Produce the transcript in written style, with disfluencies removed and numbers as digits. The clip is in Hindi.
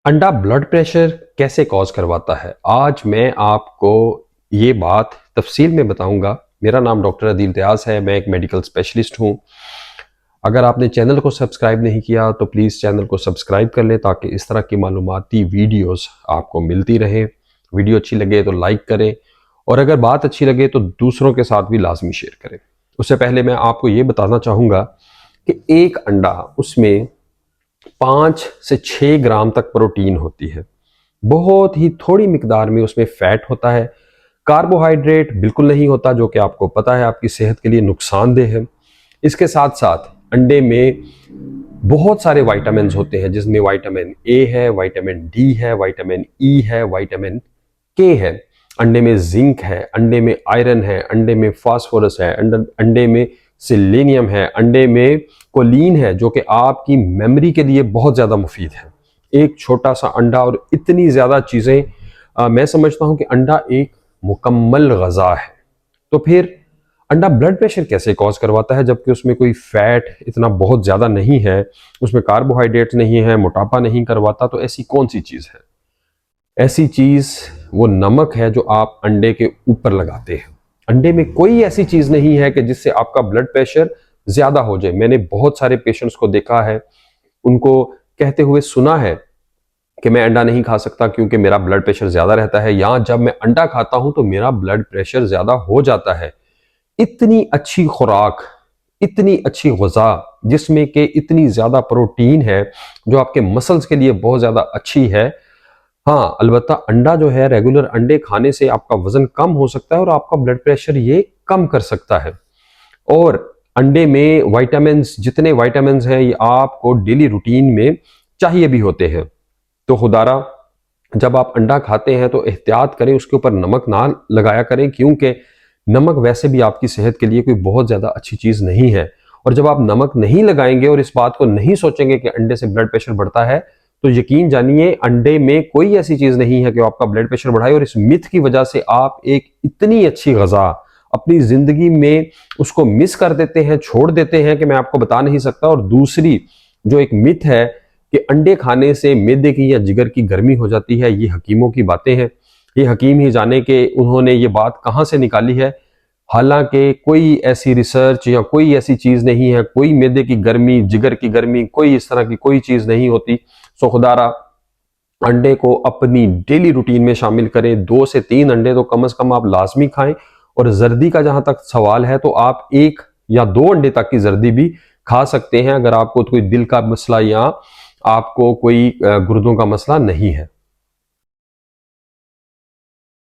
अंडा ब्लड प्रेशर कैसे कॉज करवाता है? आज मैं आपको ये बात तफसील में बताऊंगा। मेरा नाम डॉक्टर अदील इम्तियाज़ है, मैं एक मेडिकल स्पेशलिस्ट हूँ। अगर आपने चैनल को सब्सक्राइब नहीं किया तो प्लीज़ चैनल को सब्सक्राइब कर लें ताकि इस तरह की मालूमाती वीडियोस आपको मिलती रहें। वीडियो अच्छी लगे तो लाइक करें और अगर बात अच्छी लगे तो दूसरों के साथ भी लाजमी शेयर करें। उससे पहले मैं आपको ये बताना चाहूँगा कि एक अंडा उसमें 5 से 6 ग्राम तक प्रोटीन होती है। बहुत ही थोड़ी मिकदार में उसमें फैट होता है। कार्बोहाइड्रेट बिल्कुल नहीं होता, जो कि आपको पता है आपकी सेहत के लिए नुकसानदेह है। इसके साथ साथ अंडे में बहुत सारे विटामिन्स होते हैं, जिसमें विटामिन ए है, विटामिन डी है, विटामिन ई है, विटामिन के है। अंडे में जिंक है, अंडे में आयरन है, अंडे में फास्फोरस है, अंडे में सेलेनियम है, अंडे में कोलिन है, जो कि आपकी मेमोरी के लिए बहुत ज़्यादा मुफीद है। एक छोटा सा अंडा और इतनी ज़्यादा चीज़ें। मैं समझता हूँ कि अंडा एक मुकम्मल ग़ज़ा है। तो फिर अंडा ब्लड प्रेशर कैसे कॉज करवाता है, जबकि उसमें कोई फैट इतना बहुत ज़्यादा नहीं है, उसमें कार्बोहाइड्रेट्स नहीं है, मोटापा नहीं करवाता? तो ऐसी कौन सी चीज़ है? ऐसी चीज़ वो नमक है जो आप अंडे के ऊपर लगाते हैं। अंडे में कोई ऐसी चीज़ नहीं है कि जिससे आपका ब्लड प्रेशर ज़्यादा हो जाए। मैंने बहुत सारे पेशेंट्स को देखा है, उनको कहते हुए सुना है कि मैं अंडा नहीं खा सकता क्योंकि मेरा ब्लड प्रेशर ज़्यादा रहता है, या जब मैं अंडा खाता हूं तो मेरा ब्लड प्रेशर ज़्यादा हो जाता है। इतनी अच्छी खुराक, इतनी अच्छी ग़िज़ा जिसमें कि इतनी ज़्यादा प्रोटीन है, जो आपके मसल्स के लिए बहुत ज़्यादा अच्छी है। हाँ, अलबत्ता अंडा जो है, रेगुलर अंडे खाने से आपका वज़न कम हो सकता है और आपका ब्लड प्रेशर ये कम कर सकता है। और अंडे में विटामिन्स, जितने विटामिन्स हैं ये आपको डेली रूटीन में चाहिए भी होते हैं। तो खुदारा, जब आप अंडा खाते हैं तो एहतियात करें, उसके ऊपर नमक ना लगाया करें, क्योंकि नमक वैसे भी आपकी सेहत के लिए कोई बहुत ज़्यादा अच्छी चीज़ नहीं है। और जब आप नमक नहीं लगाएंगे और इस बात को नहीं सोचेंगे कि अंडे से ब्लड प्रेशर बढ़ता है, तो यकीन जानिए अंडे में कोई ऐसी चीज़ नहीं है कि आपका ब्लड प्रेशर बढ़ाए। और इस मिथ की वजह से आप एक इतनी अच्छी ग़िज़ा अपनी ज़िंदगी में उसको मिस कर देते हैं, छोड़ देते हैं कि मैं आपको बता नहीं सकता। और दूसरी जो एक मिथ है कि अंडे खाने से मैदे की या जिगर की गर्मी हो जाती है, ये हकीमों की बातें हैं। ये हकीम ही जाने कि उन्होंने ये बात कहाँ से निकाली है। हालांकि कोई ऐसी रिसर्च या कोई ऐसी चीज़ नहीं है, कोई मैदे की गर्मी, जिगर की गर्मी, कोई इस तरह की कोई चीज़ नहीं होती। सो खुदारा, अंडे को अपनी डेली रूटीन में शामिल करें। 2 से 3 अंडे तो कम से कम आप लाजमी खाएं। और जर्दी का जहां तक सवाल है तो आप 1 या 2 अंडे तक की जर्दी भी खा सकते हैं, अगर आपको कोई दिल का मसला या आपको कोई गुर्दों का मसला नहीं है।